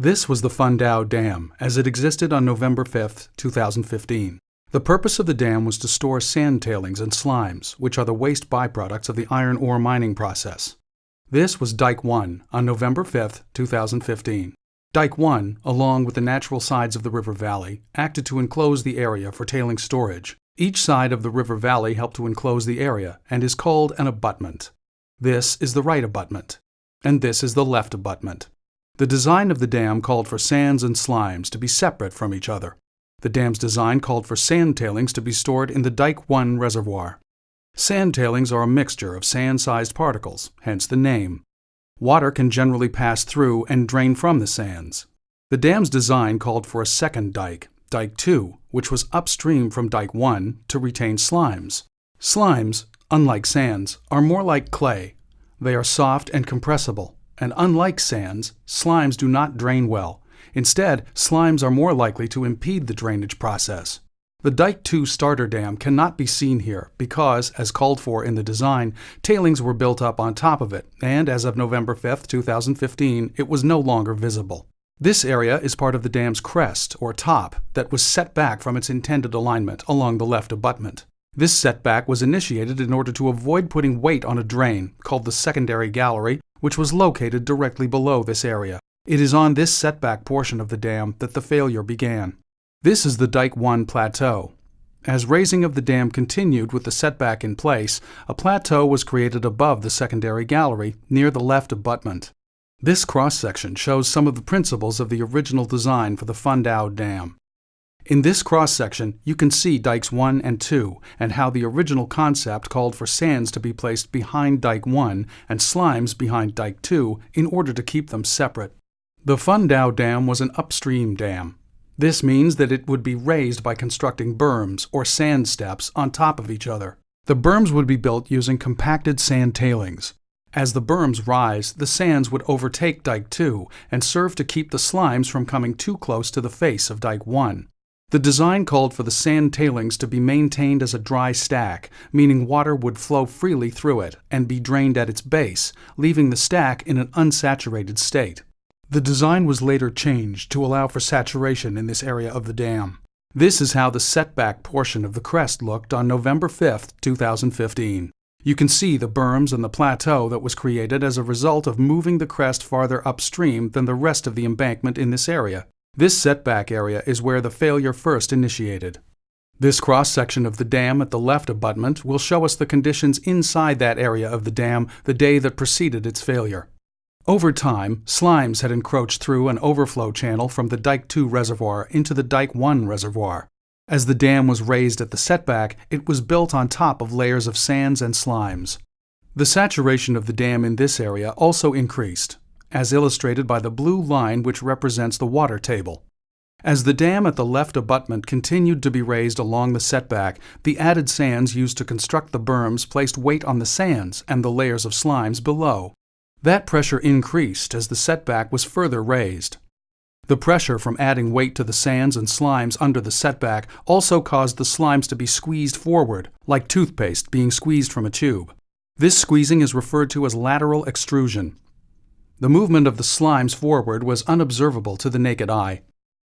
This was the Fundao Dam, as it existed on November 5, 2015. The purpose of the dam was to store sand tailings and slimes, which are the waste byproducts of the iron ore mining process. This was Dike 1 on November 5, 2015. Dike 1, along with the natural sides of the river valley, acted to enclose the area for tailing storage. Each side of the river valley helped to enclose the area and is called an abutment. This is the right abutment, and this is the left abutment. The design of the dam called for sands and slimes to be separate from each other. The dam's design called for sand tailings to be stored in the Dike 1 reservoir. Sand tailings are a mixture of sand-sized particles, hence the name. Water can generally pass through and drain from the sands. The dam's design called for a second dike, Dike 2, which was upstream from Dike 1 to retain slimes. Slimes, unlike sands, are more like clay. They are soft and compressible, and unlike sands, slimes do not drain well. Instead, slimes are more likely to impede the drainage process. The Dike 2 starter dam cannot be seen here because, as called for in the design, tailings were built up on top of it, and as of November 5, 2015, it was no longer visible. This area is part of the dam's crest, or top, that was set back from its intended alignment along the left abutment. This setback was initiated in order to avoid putting weight on a drain, called the secondary gallery, which was located directly below this area. It is on this setback portion of the dam that the failure began. This is the Dike 1 plateau. As raising of the dam continued with the setback in place, a plateau was created above the secondary gallery near the left abutment. This cross-section shows some of the principles of the original design for the Fundao Dam. In this cross-section, you can see Dikes 1 and 2 and how the original concept called for sands to be placed behind Dike 1 and slimes behind Dike 2 in order to keep them separate. The Fundao Dam was an upstream dam. This means that it would be raised by constructing berms or sand steps on top of each other. The berms would be built using compacted sand tailings. As the berms rise, the sands would overtake Dike 2 and serve to keep the slimes from coming too close to the face of Dike 1. The design called for the sand tailings to be maintained as a dry stack, meaning water would flow freely through it and be drained at its base, leaving the stack in an unsaturated state. The design was later changed to allow for saturation in this area of the dam. This is how the setback portion of the crest looked on November 5, 2015. You can see the berms and the plateau that was created as a result of moving the crest farther upstream than the rest of the embankment in this area. This setback area is where the failure first initiated. This cross-section of the dam at the left abutment will show us the conditions inside that area of the dam the day that preceded its failure. Over time, slimes had encroached through an overflow channel from the Dike 2 reservoir into the Dike 1 reservoir. As the dam was raised at the setback, it was built on top of layers of sands and slimes. The saturation of the dam in this area also increased, as illustrated by the blue line which represents the water table. As the dam at the left abutment continued to be raised along the setback, the added sands used to construct the berms placed weight on the sands and the layers of slimes below. That pressure increased as the setback was further raised. The pressure from adding weight to the sands and slimes under the setback also caused the slimes to be squeezed forward, like toothpaste being squeezed from a tube. This squeezing is referred to as lateral extrusion. The movement of the slimes forward was unobservable to the naked eye.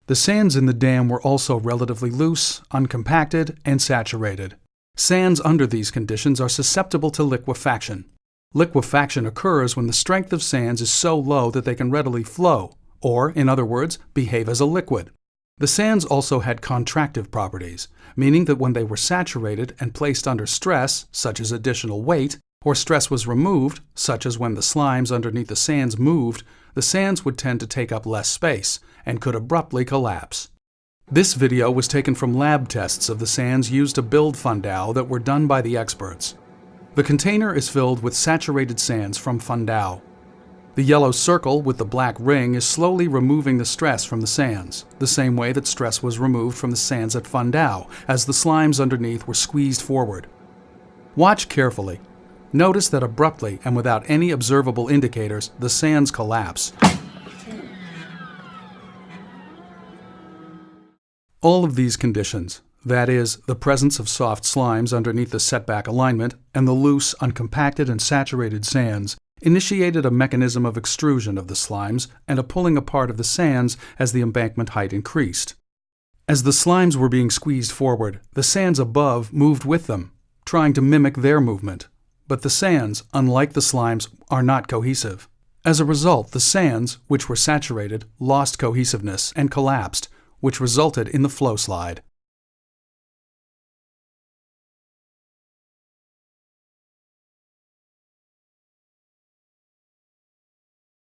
The sands in the dam were also relatively loose, uncompacted, and saturated. Sands under these conditions are susceptible to liquefaction. Liquefaction occurs when the strength of sands is so low that they can readily flow, or, in other words, behave as a liquid. The sands also had contractive properties, meaning that when they were saturated and placed under stress, such as additional weight, or stress was removed, such as when the slimes underneath the sands moved, the sands would tend to take up less space and could abruptly collapse. This video was taken from lab tests of the sands used to build Fundao that were done by the experts. The container is filled with saturated sands from Fundao. The yellow circle with the black ring is slowly removing the stress from the sands, the same way that stress was removed from the sands at Fundao, as the slimes underneath were squeezed forward. Watch carefully. Notice that abruptly and without any observable indicators, the sands collapse. All of these conditions, that is, the presence of soft slimes underneath the setback alignment and the loose, uncompacted, and saturated sands, initiated a mechanism of extrusion of the slimes and a pulling apart of the sands as the embankment height increased. As the slimes were being squeezed forward, the sands above moved with them, trying to mimic their movement. But the sands, unlike the slimes, are not cohesive. As a result, the sands, which were saturated, lost cohesiveness and collapsed, which resulted in the flow slide.